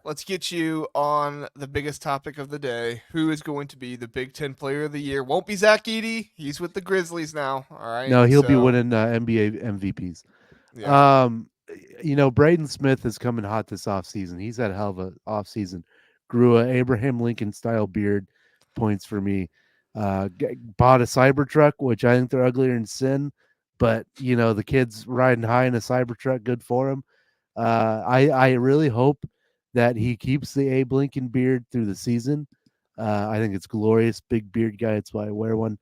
let's get you on the biggest topic of the day. Who is going to be the Big Ten Player of the Year? Won't be Zach Edey. He's with the Grizzlies now. All right. No, he'll be So, winning NBA MVPs. yeah. Um, Braden Smith is coming hot this offseason. He's had a hell of a offseason. Grew a Abraham Lincoln-style beard, points for me. Bought a Cybertruck, which I think they're uglier than sin, but the kid's riding high in a Cybertruck, good for him. I really hope that he keeps the Abe Lincoln beard through the season. I think it's glorious, big beard guy. That's why I wear one.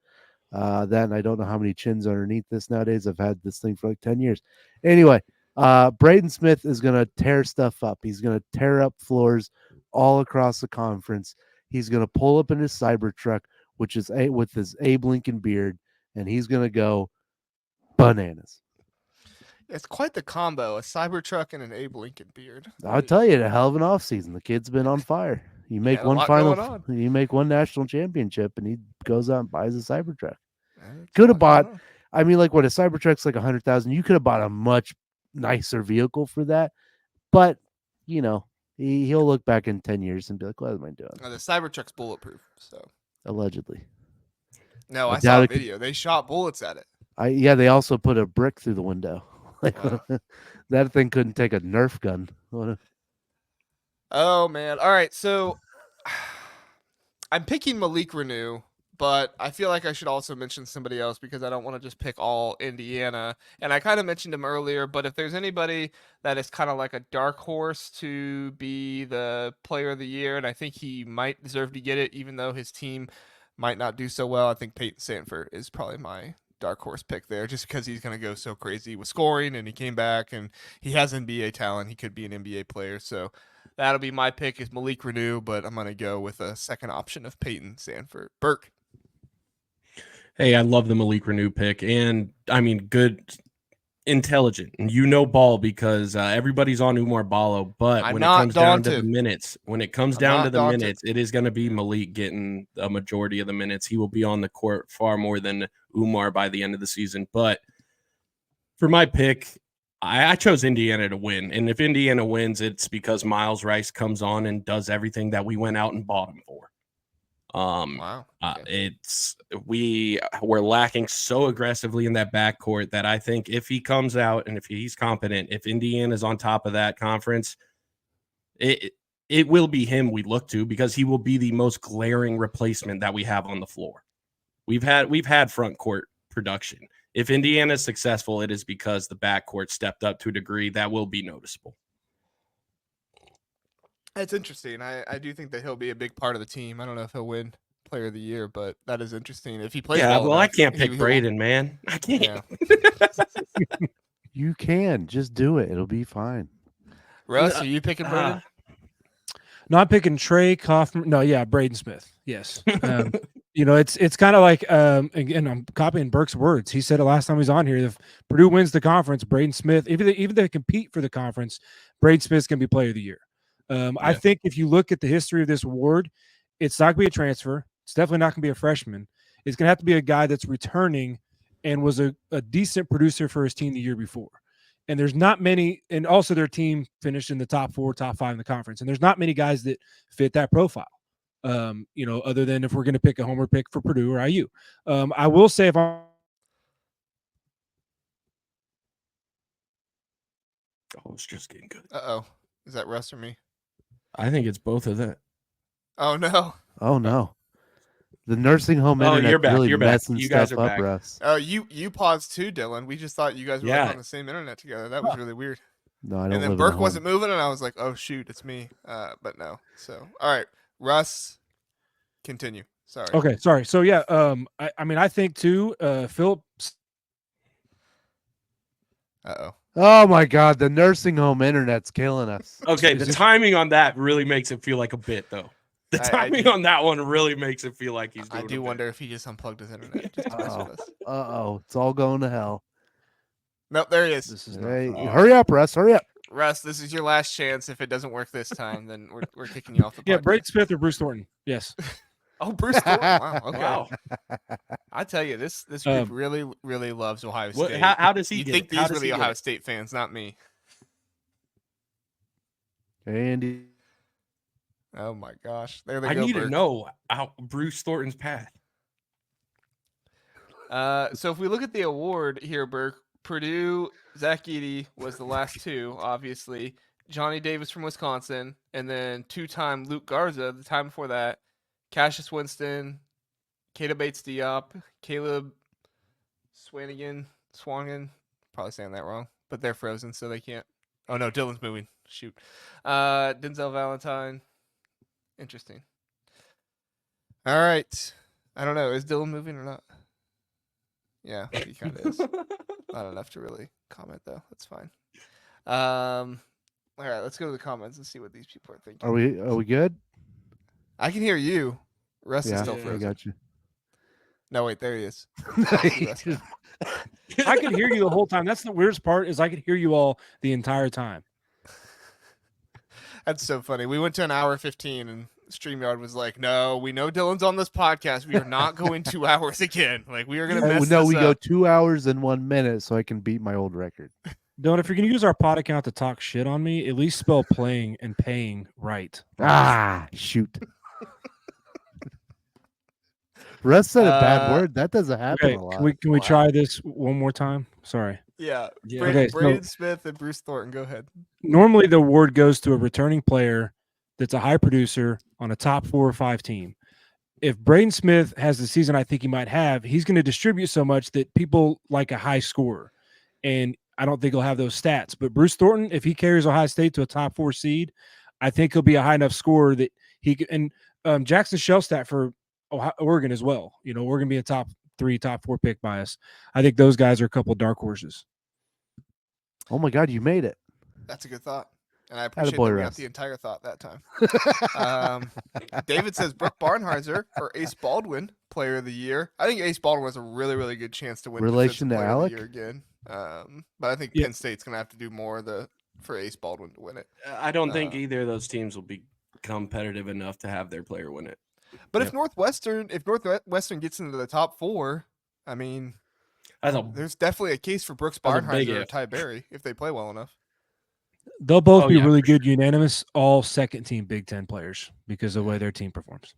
Then I don't know how many chins underneath this nowadays. I've had this thing for like 10 years. Anyway, Braden Smith is going to tear stuff up. He's going to tear up floors all across the conference. He's going to pull up in his Cybertruck, which is with his Abe Lincoln beard, and he's going to go bananas. It's quite the combo, a Cybertruck and an Abe Lincoln beard. I'll tell you, a hell of an offseason. The kid's been on fire. You make one national championship, and he goes out and buys a Cybertruck. Could have bought, a Cybertruck's like $100,000. You could have bought a much nicer vehicle for that, but he'll look back in 10 years and be like, "What am I doing?" The Cybertruck's bulletproof, so allegedly. No, I saw a video. They shot bullets at it. They also put a brick through the window. That thing couldn't take a Nerf gun. Oh man! All right, so I'm picking Malik Renu, but I feel like I should also mention somebody else because I don't want to just pick all Indiana. And I kind of mentioned him earlier, but if there's anybody that is kind of like a dark horse to be the Player of the Year, and I think he might deserve to get it, even though his team might not do so well, I think Peyton Sanford is probably my dark horse pick there, just because he's going to go so crazy with scoring, and he came back, and he has NBA talent. He could be an NBA player, so that'll be my pick is Malik Renu, but I'm going to go with a second option of Peyton Sanford. Burke. Hey, I love the Malik Renu pick, and I mean, good, intelligent, and ball because everybody's on Umar Ballo, but when it comes down to the minutes, it is going to be Malik getting a majority of the minutes. He will be on the court far more than Umar by the end of the season. But for my pick, I chose Indiana to win, and if Indiana wins, it's because Miles Rice comes on and does everything that we went out and bought him for. Wow. We're lacking so aggressively in that backcourt that I think if he comes out and if he's competent, if Indiana's on top of that conference, it will be him we look to because he will be the most glaring replacement that we have on the floor. We've had front court production. If Indiana is successful, it is because the backcourt stepped up to a degree that will be noticeable. That's interesting. I do think that he'll be a big part of the team. I don't know if he'll win Player of the Year, but that is interesting. If he plays well enough, I can't pick Braden, man. I can't. Yeah. You can. Just do it. It'll be fine. Russ, are you picking Braden? No, I'm picking Trey Kaufman. No, yeah, Braden Smith. Yes. It's kind of like, again, I'm copying Burke's words. He said it last time he was on here. If Purdue wins the conference, Braden Smith, even if they compete for the conference, Braden Smith's going to be Player of the Year. I think if you look at the history of this award, it's not going to be a transfer. It's definitely not going to be a freshman. It's going to have to be a guy that's returning and was a decent producer for his team the year before. And there's not many, and also their team finished in the top 4, top 5 in the conference. And there's not many guys that fit that profile, other than if we're going to pick a homer pick for Purdue or IU. I will say if I'm it's just getting good. Uh-oh. Is that Russ or me? I think it's both of that. Oh, no. Oh, no. The nursing home internet you're back. really You're back. messing You guys stuff are up, back. Russ. Oh, you paused too, Dylan. We just thought you guys were on the same internet together. That was really weird. No, I don't. And then Burke wasn't moving, and I was like, "Oh shoot, it's me." But no. So, all right, Russ, continue. Sorry. Okay, sorry. So yeah, I think too, Philip. Uh-oh. Oh my God, the nursing home internet's killing us. Okay, the timing on that really makes it feel like a bit, though. The timing on that one really makes it feel like he's doing I do wonder if he just unplugged his internet just to mess with us. Uh-oh, it's all going to hell. Nope, there he is. This is hurry up, Russ, hurry up. Russ, this is your last chance. If it doesn't work this time, then we're kicking you off the podcast. Yeah, Braden Smith or Bruce Thornton. Yes. Oh, Bruce Thornton. Wow. Okay. Wow. I tell you, this group really, really loves Ohio State. How does he you get think it? these were the Ohio State fans, not me. Andy. Oh my gosh. There they I go. need Burke. to know Bruce Thornton's path. So if we look at the award here, Burke, Purdue, Zach Edey was the last two, obviously. Johnny Davis from Wisconsin, and then two-time Luke Garza the time before that. Cassius Winston, Keita Bates-Diop, Caleb Swanigan, probably saying that wrong, but they're frozen, so they can't. Oh no, Dylan's moving. Shoot. Denzel Valentine. Interesting. All right. I don't know. Is Dylan moving or not? Yeah, he kind of is. Not enough to really comment though. That's fine. All right, let's go to the comments and see what these people are thinking. Are we good? I can hear you. Russ is still I frozen. got you. No, wait, there he is. I could hear you the whole time. That's the weirdest part is I could hear you all the entire time. That's so funny. We went to an hour 15 and StreamYard was like, no, we know Dylan's on this podcast. We are not going 2 hours again. Like, we are going to mess this up. No, we go 2 hours and 1 minute so I can beat my old record. Dylan, if you're going to use our pod account to talk shit on me, at least spell playing and paying right. Shoot. Russ said a bad word. That doesn't happen a lot. Can we try this one more time? Sorry. Yeah. Okay, Braden Smith and Bruce Thornton, go ahead. Normally the award goes to a returning player that's a high producer on a top 4 or 5 team. If Braden Smith has the season I think he might have, he's going to distribute so much that people like a high scorer. And I don't think he'll have those stats. But Bruce Thornton, if he carries Ohio State to a top 4 seed, I think he'll be a high enough scorer that he can. And Jackson Shellstat for Oregon as well. You know, Oregon being a top 3, top 4 pick by us. I think those guys are a couple of dark horses. Oh my God, you made it. That's a good thought. And I appreciate that we got the entire thought that time. David says Brooke Barnheiser or Ace Baldwin, Player of the Year. I think Ace Baldwin has a really, really good chance to win relation to Player Alec of the Year again. But I think Penn State's going to have to do more for Ace Baldwin to win it. I don't think either of those teams will be competitive enough to have their player win it. But if Northwestern gets into the top 4, I mean, there's definitely a case for Brooks Barnheiser or Ty Berry if they play well enough. They'll both be really good, unanimous, all second-team Big Ten players because of the way their team performs.